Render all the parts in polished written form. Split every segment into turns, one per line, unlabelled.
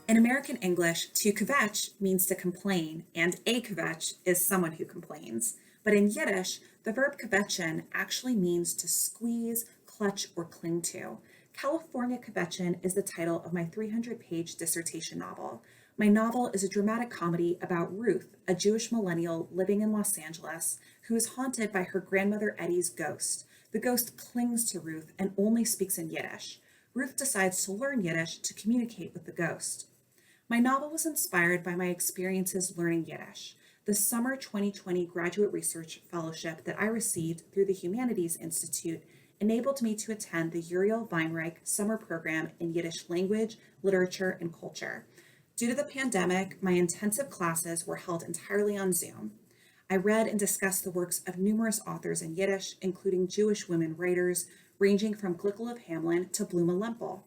In American English, to kvetch means to complain, and a kvetch is someone who complains. But in Yiddish, the verb kvetchen actually means to squeeze, clutch, or cling to. California Kvetchen is the title of my 300-page dissertation novel. My novel is a dramatic comedy about Ruth, a Jewish millennial living in Los Angeles, who is haunted by her grandmother Eddie's ghost. The ghost clings to Ruth and only speaks in Yiddish. Ruth decides to learn Yiddish to communicate with the ghost. My novel was inspired by my experiences learning Yiddish. The summer 2020 graduate research fellowship that I received through the Humanities Institute enabled me to attend the Uriel Weinreich summer program in Yiddish language, literature, and culture. Due to the pandemic, my intensive classes were held entirely on Zoom. I read and discussed the works of numerous authors in Yiddish, including Jewish women writers, ranging from Glickl of Hamelin to Bluma Lempel.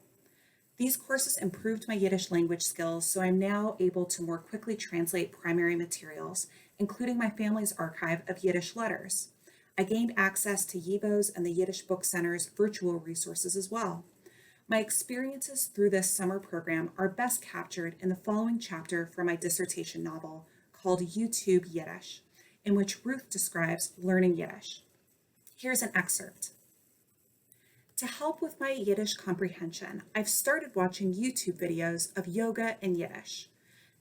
These courses improved my Yiddish language skills, so I'm now able to more quickly translate primary materials, including my family's archive of Yiddish letters. I gained access to YIVO's and the Yiddish Book Center's virtual resources as well. My experiences through this summer program are best captured in the following chapter from my dissertation novel called YouTube Yiddish, in which Ruth describes learning Yiddish. Here's an excerpt. To help with my Yiddish comprehension, I've started watching YouTube videos of yoga in Yiddish.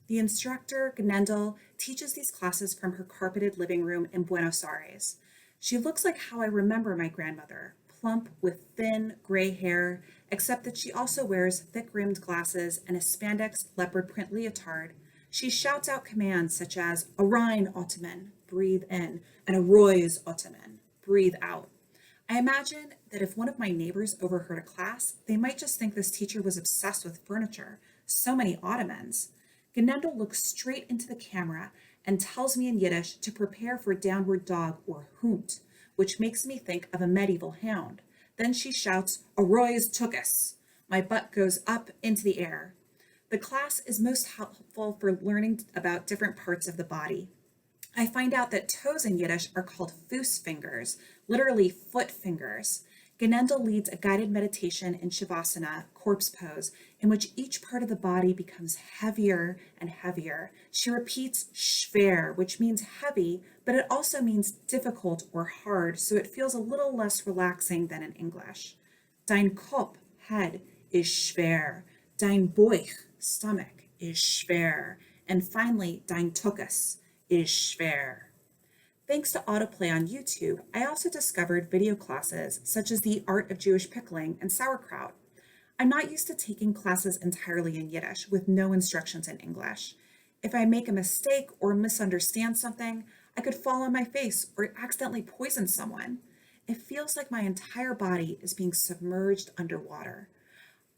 The instructor, Gnendel, teaches these classes from her carpeted living room in Buenos Aires. She looks like how I remember my grandmother, plump with thin, gray hair, except that she also wears thick-rimmed glasses and a spandex leopard print leotard. She shouts out commands such as, a Rhine Ottoman, breathe in, and a Roy's Ottoman, breathe out. I imagine that if one of my neighbors overheard a class, they might just think this teacher was obsessed with furniture. So many Ottomans. Gnendel looks straight into the camera and tells me in Yiddish to prepare for downward dog or Hund, which makes me think of a medieval hound. Then she shouts, Aroy's Tukus. My butt goes up into the air. The class is most helpful for learning about different parts of the body. I find out that toes in Yiddish are called Fußfingers, literally foot fingers. Gnendel leads a guided meditation in Shavasana, corpse pose, in which each part of the body becomes heavier and heavier. She repeats schwer, which means heavy, but it also means difficult or hard, so it feels a little less relaxing than in English. Dein Kopf, head, is schwer. Dein Bauch, stomach, is schwer. And finally, dein Tukus is schwer. Thanks to autoplay on YouTube, I also discovered video classes such as the art of Jewish pickling and sauerkraut. I'm not used to taking classes entirely in Yiddish with no instructions in English. If I make a mistake or misunderstand something, I could fall on my face or accidentally poison someone. It feels like my entire body is being submerged underwater.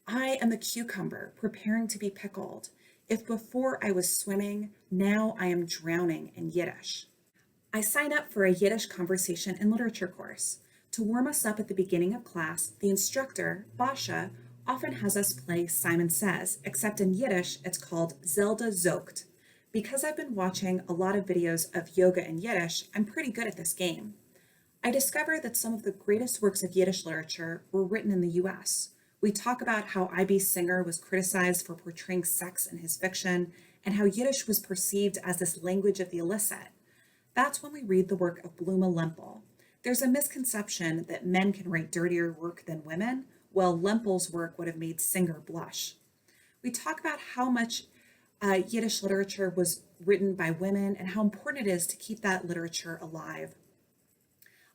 I am the cucumber preparing to be pickled. If before I was swimming, now I am drowning in Yiddish. I sign up for a Yiddish conversation and literature course. To warm us up at the beginning of class, the instructor, Basha, often has us play Simon Says, except in Yiddish it's called Zelda Zogt. Because I've been watching a lot of videos of yoga in Yiddish, I'm pretty good at this game. I discovered that some of the greatest works of Yiddish literature were written in the US. We talk about how I.B. Singer was criticized for portraying sex in his fiction, and how Yiddish was perceived as this language of the illicit. That's when we read the work of Bluma Lempel. There's a misconception that men can write dirtier work than women, while Lempel's work would have made Singer blush. We talk about how much Yiddish literature was written by women and how important it is to keep that literature alive.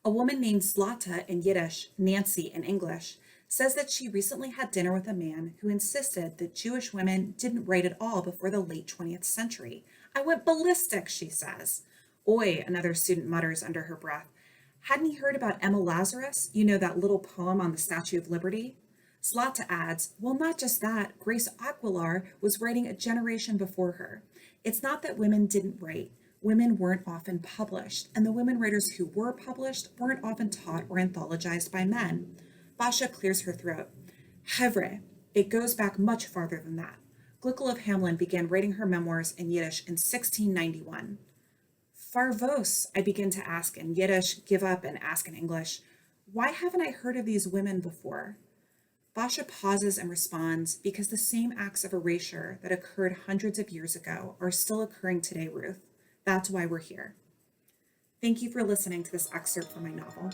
A woman named Zlata in Yiddish, Nancy in English, says that she recently had dinner with a man who insisted that Jewish women didn't write at all before the late 20th century. I went ballistic, she says. Oi, another student mutters under her breath. Hadn't he heard about Emma Lazarus? You know, that little poem on the Statue of Liberty? Zlata adds, well, not just that, Grace Aguilar was writing a generation before her. It's not that women didn't write. Women weren't often published, and the women writers who were published weren't often taught or anthologized by men. Basha clears her throat. Hevre, it goes back much farther than that. Glickl of Hamelin began writing her memoirs in Yiddish in 1691. Farvos, I begin to ask in Yiddish, give up and ask in English. Why haven't I heard of these women before? Basha pauses and responds, because the same acts of erasure that occurred hundreds of years ago are still occurring today, Ruth. That's why we're here. Thank you for listening to this excerpt from my novel.